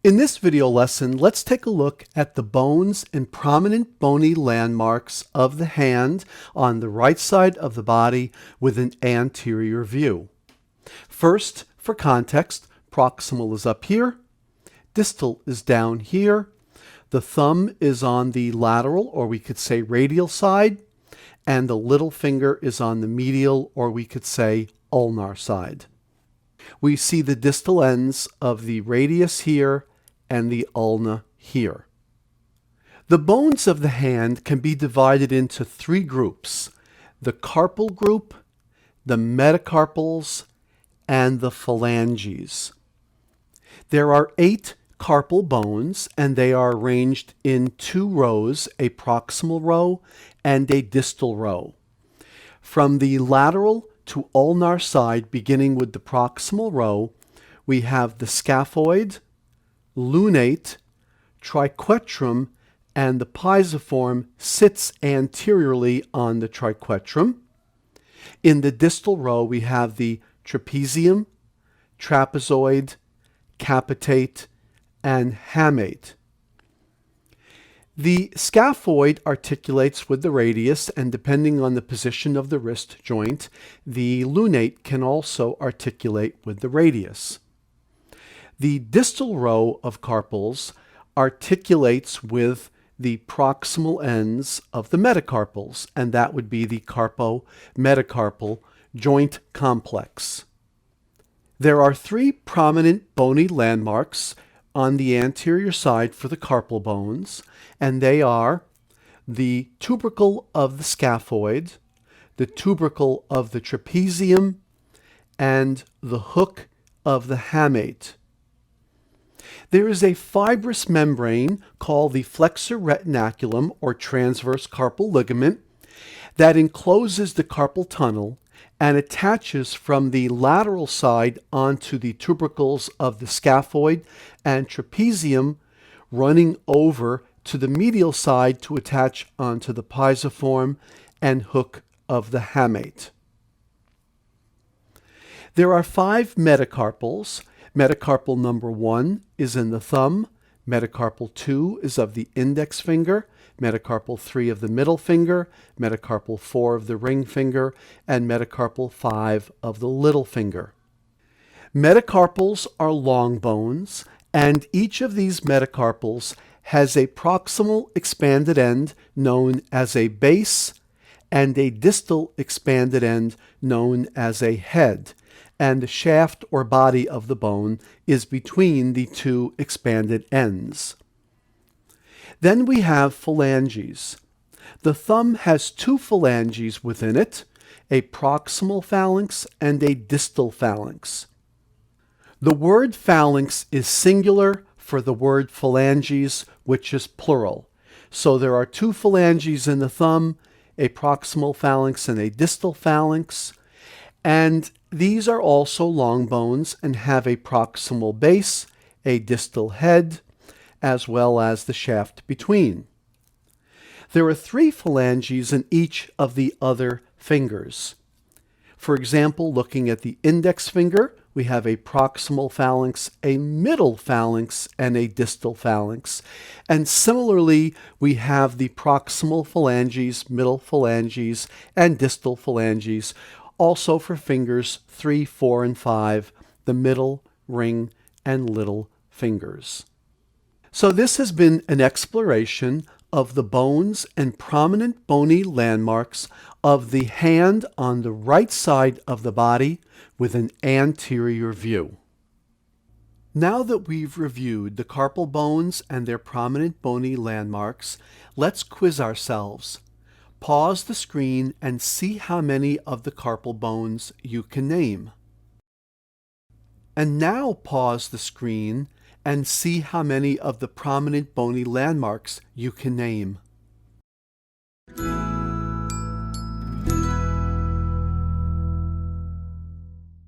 In this video lesson, let's take a look at the bones and prominent bony landmarks of the hand on the right side of the body with an anterior view. First, for context, proximal is up here, distal is down here, the thumb is on the lateral, or we could say radial side, and the little finger is on the medial, or we could say ulnar side. We see the distal ends of the radius here and the ulna here. The bones of the hand can be divided into three groups: the carpal group, the metacarpals, and the phalanges. There are 8 carpal bones, and they are arranged in 2 rows, a proximal row and a distal row. From the lateral to ulnar side, beginning with the proximal row, we have the scaphoid, lunate, triquetrum, and the pisiform sits anteriorly on the triquetrum. In the distal row, we have the trapezium, trapezoid, capitate, and hamate. The scaphoid articulates with the radius, and depending on the position of the wrist joint, the lunate can also articulate with the radius. The distal row of carpals articulates with the proximal ends of the metacarpals, and that would be the carpo-metacarpal joint complex. There are 3 prominent bony landmarks on the anterior side for the carpal bones, and they are the tubercle of the scaphoid, the tubercle of the trapezium, and the hook of the hamate. There is a fibrous membrane called the flexor retinaculum, or transverse carpal ligament, that encloses the carpal tunnel and attaches from the lateral side onto the tubercles of the scaphoid and trapezium, running over to the medial side to attach onto the pisiform and hook of the hamate. There are 5 metacarpals. Metacarpal number 1 is in the thumb, metacarpal 2 is of the index finger, metacarpal 3 of the middle finger, metacarpal 4 of the ring finger, and metacarpal 5 of the little finger. Metacarpals are long bones, and each of these metacarpals has a proximal expanded end known as a base and a distal expanded end known as a head, and the shaft or body of the bone is between the 2 expanded ends. Then we have phalanges. The thumb has 2 phalanges within it, a proximal phalanx and a distal phalanx. The word phalanx is singular for the word phalanges, which is plural. So there are 2 phalanges in the thumb, a proximal phalanx and a distal phalanx, and these are also long bones and have a proximal base, a distal head, as well as the shaft between. There are 3 phalanges in each of the other fingers. For example, looking at the index finger, we have a proximal phalanx, a middle phalanx, and a distal phalanx. And similarly, we have the proximal phalanges, middle phalanges, and distal phalanges, also for fingers 3, 4, and 5, the middle, ring, and little fingers. So this has been an exploration of the bones and prominent bony landmarks of the hand on the right side of the body with an anterior view. Now that we've reviewed the carpal bones and their prominent bony landmarks, let's quiz ourselves. Pause the screen and see how many of the carpal bones you can name. And now pause the screen and see how many of the prominent bony landmarks you can name.